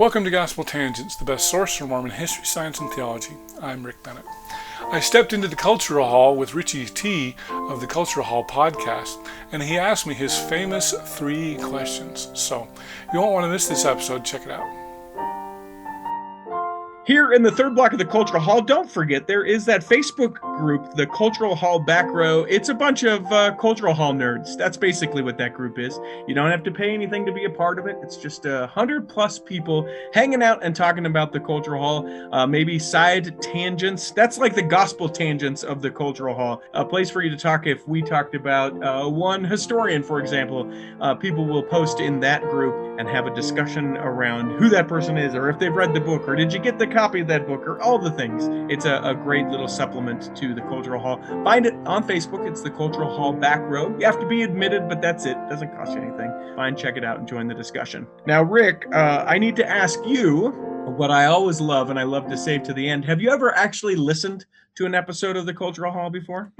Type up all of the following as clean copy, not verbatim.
Welcome to Gospel Tangents, the best source for Mormon history, science, and theology. I'm Rick Bennett. I stepped into the Cultural Hall with Richie T of the Cultural Hall podcast, and he asked me his famous 3 questions. So, you won't want to miss this episode. Check it out. Here in the third block of the Cultural Hall, don't forget, there is that Facebook group, the Cultural Hall Back Row. It's a bunch of Cultural Hall nerds. That's basically what that group is. You don't have to pay anything to be a part of it. It's just 100+ people hanging out and talking about the Cultural Hall, maybe side tangents. That's like the gospel tangents of the Cultural Hall. A place for you to talk if we talked about one historian, for example. People will post in that group and have a discussion around who that person is, or if they've read the book, or did you get the copy of that book, or all the things. It's a great little supplement to the Cultural Hall. Find it on Facebook. It's the Cultural Hall Back Row. You have to be admitted, but that's it. Doesn't cost you anything. Fine, check it out and join the discussion. Now, Rick, I need to ask you what I always love, and I love to save to the end. Have you ever actually listened to an episode of the Cultural Hall before?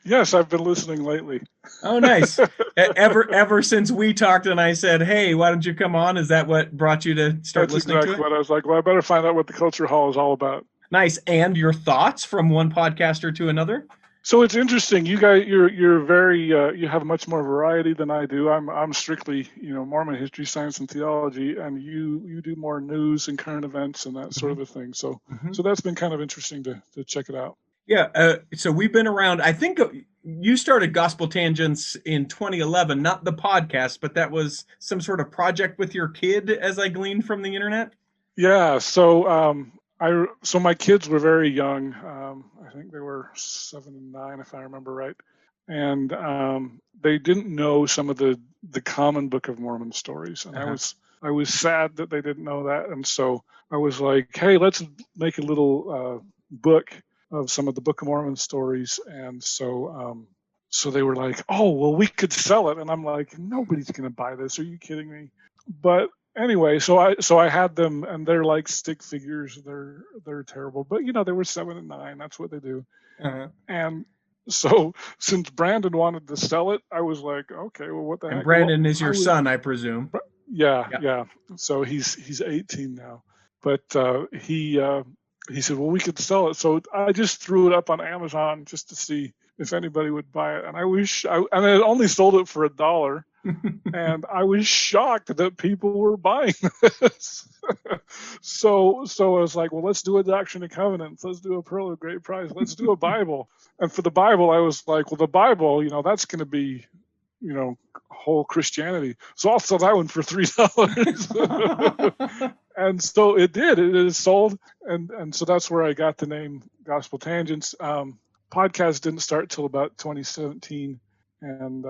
Yes, I've been listening lately. Oh, nice. Ever since we talked and I said, hey, why don't you come on? Is that what brought you to start listening to it? That's exactly what I was like. Well, I better find out what the Culture Hall is all about. Nice. And your thoughts from one podcaster to another? So it's interesting. You guys, you're very you have much more variety than I do. I'm strictly Mormon history, science, and theology, and you do more news and current events and that sort of a thing. So so that's been kind of interesting to check it out. Yeah. So we've been around. I think you started Gospel Tangents in 2011, not the podcast, but that was some sort of project with your kid, as I gleaned from the internet. Yeah. So so my kids were very young. I think they were 7 and 9, if I remember right, and they didn't know some of the common Book of Mormon stories, and I was sad that they didn't know that, and so I was like, hey, let's make a little book of some of the Book of Mormon stories, and so they were like, oh, well, we could sell it, and I'm like, nobody's gonna buy this. Are you kidding me? But anyway, so I had them, and they're like stick figures. They're terrible, but they were 7 and 9. That's what they do. And so since Brandon wanted to sell it, I was like, okay, well, what the heck? And Brandon is your son, I presume. Yeah. So he's 18 now, but he said, well, we could sell it. So I just threw it up on Amazon just to see if anybody would buy it, and I had only sold it for $1. And I was shocked that people were buying this. So I was like, well, let's do a Doctrine and Covenants. Let's do a Pearl of Great Price. Let's do a Bible. And for the Bible, I was like, well, the Bible, that's going to be, whole Christianity. So I'll sell that one for $3. And so it did. It is sold. And so that's where I got the name Gospel Tangents. Podcast didn't start till about 2017. And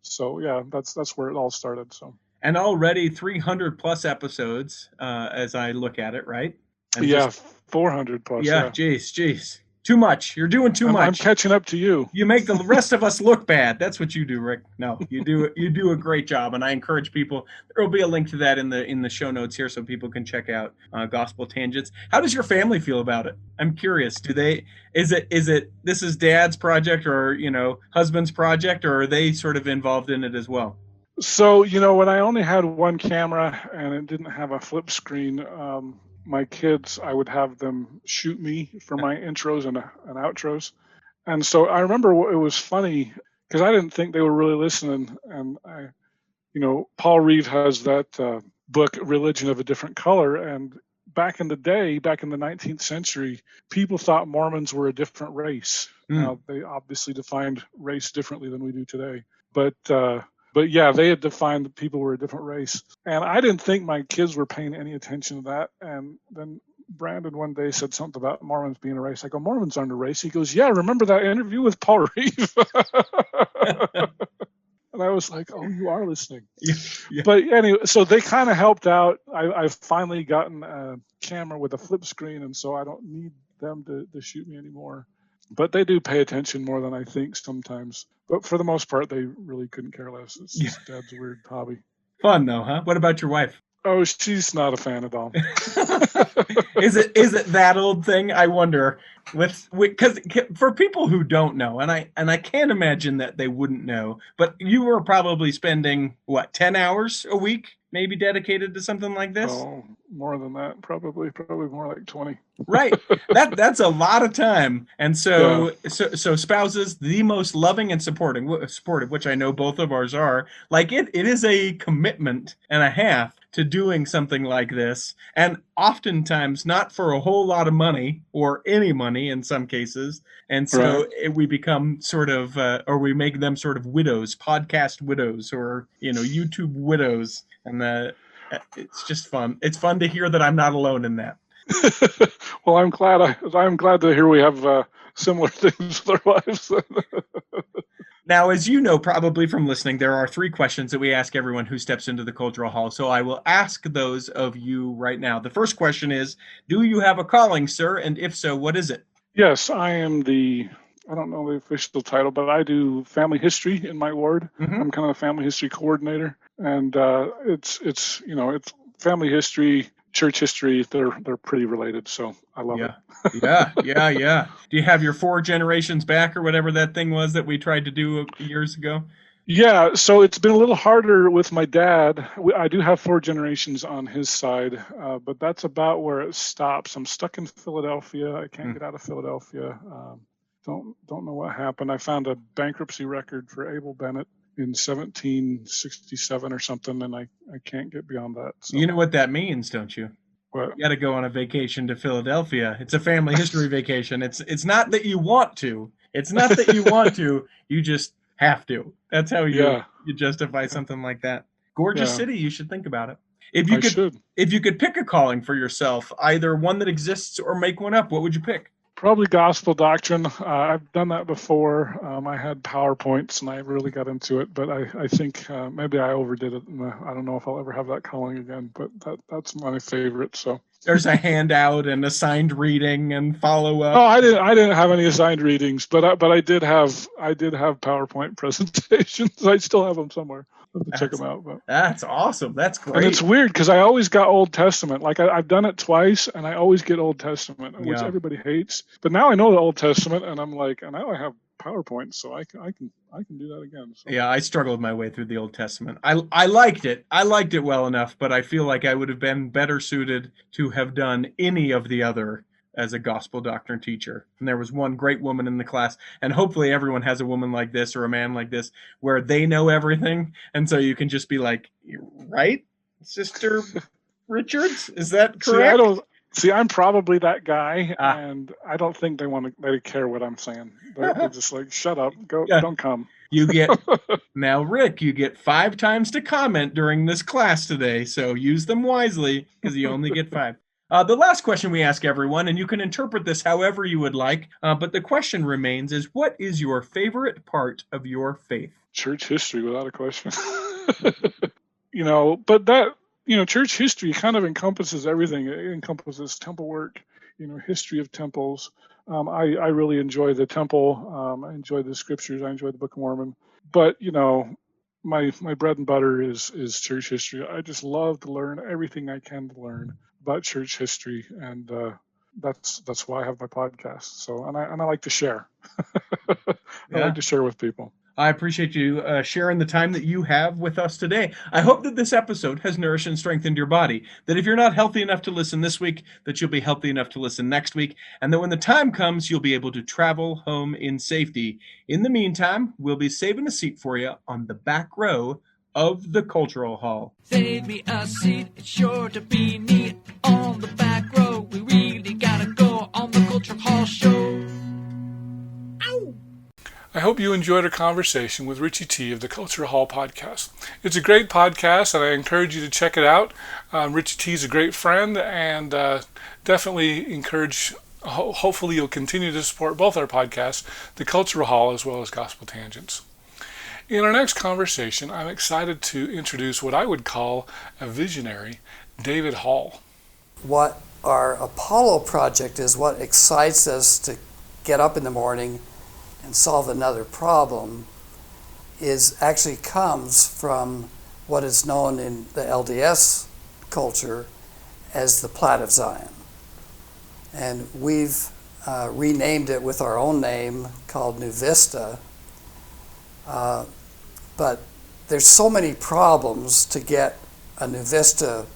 so yeah, that's where it all started. So, and already 300+ episodes, as I look at it, right? And 400+. Yeah, geez, too much. You're doing too much. I'm catching up to you. You make the rest of us look bad. That's what you do, Rick. No, you do a great job, and I encourage people. There will be a link to that in the show notes here, so people can check out Gospel Tangents. How does your family feel about it? I'm curious. Is it this is Dad's project, or husband's project, or are they sort of involved in it as well? So when I only had one camera and it didn't have a flip screen, my kids, I would have them shoot me for my intros and outros. And so I remember it was funny because I didn't think they were really listening. And Paul Reeve has that book, Religion of a Different Color. And back in the day, back in the 19th century, people thought Mormons were a different race. Now, they obviously defined race differently than we do today. But yeah, they had defined that people were a different race. And I didn't think my kids were paying any attention to that. And then Brandon one day said something about Mormons being a race. I go, Mormons aren't a race. He goes, yeah, remember that interview with Paul Reeve? And I was like, oh, you are listening. Yeah. But anyway, so they kind of helped out. I've finally gotten a camera with a flip screen, and so I don't need them to shoot me anymore. But they do pay attention more than I think sometimes. But for the most part, they really couldn't care less. It's just Dad's weird hobby. Fun, though, huh? What about your wife? Oh, she's not a fan at all. Is it that old thing? I wonder. Because for people who don't know, and I can't imagine that they wouldn't know, but you were probably spending 10 hours a week maybe dedicated to something like this? Oh, more than that, probably more like 20. Right. That's a lot of time. And Yeah. so spouses, the most loving and supportive, which I know both of ours are, like it is a commitment and a half to doing something like this. And oftentimes not for a whole lot of money or any money in some cases. And so Right. we become sort of, or we make them sort of widows, podcast widows, or, YouTube widows. And it's just fun. It's fun to hear that I'm not alone in that. Well, I'm glad to hear we have similar things with our lives. Now, as you know, probably from listening, there are 3 questions that we ask everyone who steps into the Cultural Hall. So I will ask those of you right now. The first question is, do you have a calling, sir? And if so, what is it? Yes, I am I don't know the official title, but I do family history in my ward. Mm-hmm. I'm kind of a family history coordinator, and it's family history, church history. They're pretty related, so I love it. Yeah. Do you have your 4 generations back or whatever that thing was that we tried to do years ago? Yeah, so it's been a little harder with my dad. I do have 4 generations on his side, but that's about where it stops. I'm stuck in Philadelphia. I can't get out of Philadelphia. Don't know what happened. I found a bankruptcy record for Abel Bennett in 1767 or something, and I can't get beyond that. So. You know what that means, don't you? What? You got to go on a vacation to Philadelphia. It's a family history vacation. It's not that you want to. It's not that you want to. You just have to. That's how you justify something like that. Gorgeous city. You should think about it. If you could pick a calling for yourself, either one that exists or make one up, what would you pick? Probably gospel doctrine. I've done that before. I had PowerPoints and I really got into it, but I think maybe I overdid it. I don't know if I'll ever have that calling again, but that's my favorite. So there's a handout and assigned reading and follow up. Oh, I didn't have any assigned readings, but I did have PowerPoint presentations. I still have them somewhere. I'll have to check them out. But that's awesome. That's great. And it's weird because I always got Old Testament. Like I've done it twice, and I always get Old Testament, which everybody hates. But now I know the Old Testament, and I'm like, and now I have PowerPoint, so I can do that again. So. Yeah, I struggled my way through the Old Testament. I liked it. I liked it well enough, but I feel like I would have been better suited to have done any of the other as a gospel doctrine teacher. And there was one great woman in the class, and hopefully everyone has a woman like this or a man like this where they know everything, and so you can just be like, right, Sister Richards, is that correct? I'm probably that guy, and I don't think they care what I'm saying. They're just like, shut up, don't come. You get now, Rick. You get 5 times to comment during this class today, so use them wisely because you only get 5. The last question we ask everyone, and you can interpret this however you would like, but the question remains is, what is your favorite part of your faith? Church history, without a question. But that, church history kind of encompasses everything. It encompasses temple work, history of temples. I really enjoy the temple. I enjoy the scriptures. I enjoy the Book of Mormon. But, my bread and butter is church history. I just love to learn everything I can to learn about church history, and that's why I have my podcast. So, and I like to share. I like to share with people. I appreciate you sharing the time that you have with us today. I hope that this episode has nourished and strengthened your body, that if you're not healthy enough to listen this week, that you'll be healthy enough to listen next week, and that when the time comes, you'll be able to travel home in safety. In the meantime, we'll be saving a seat for you on the back row of the Cultural Hall. Save me a seat, it's sure to be neat on the back row. We really gotta go on the Cultural Hall show. Ow! I hope you enjoyed our conversation with Richie T of the Cultural Hall podcast. It's a great podcast, and I encourage you to check it out. Richie T is a great friend, and definitely encourage, hopefully you'll continue to support both our podcasts, the Cultural Hall as well as Gospel Tangents. In our next conversation, I'm excited to introduce what I would call a visionary, David Hall. What our Apollo project is, what excites us to get up in the morning and solve another problem, actually comes from what is known in the LDS culture as the Plat of Zion. And we've renamed it with our own name called New Vista. But there's so many problems to get a New Vista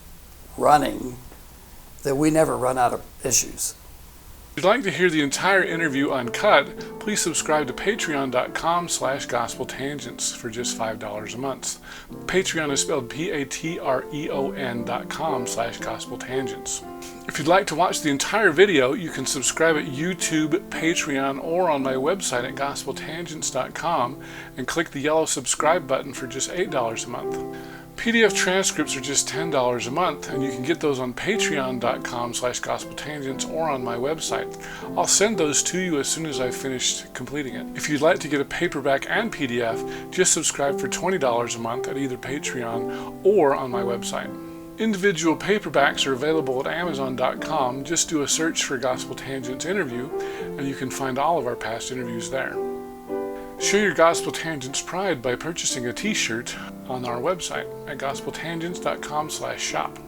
running that we never run out of issues. If you'd like to hear the entire interview uncut, please subscribe to patreon.com/gospeltangents for just $5 a month. Patreon is spelled patreon.com/gospeltangents. If you'd like to watch the entire video, you can subscribe at YouTube, Patreon, or on my website at gospeltangents.com and click the yellow subscribe button for just $8 a month. PDF transcripts are just $10 a month, and you can get those on patreon.com/gospeltangents or on my website. I'll send those to you as soon as I've finished completing it. If you'd like to get a paperback and PDF, just subscribe for $20 a month at either Patreon or on my website. Individual paperbacks are available at Amazon.com. Just do a search for Gospel Tangents Interview, and you can find all of our past interviews there. Show your Gospel Tangents pride by purchasing a t-shirt on our website at gospeltangents.com/shop.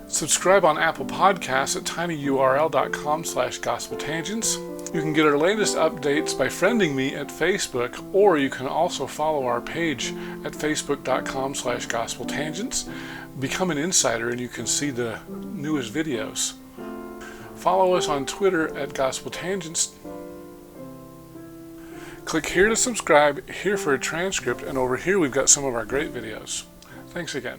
Subscribe on Apple Podcasts at tinyurl.com/gospeltangents. You can get our latest updates by friending me at Facebook, or you can also follow our page at facebook.com/gospeltangents. Become an insider and you can see the newest videos. Follow us on Twitter at Gospel Tangents. Click here to subscribe, here for a transcript, and over here we've got some of our great videos. Thanks again.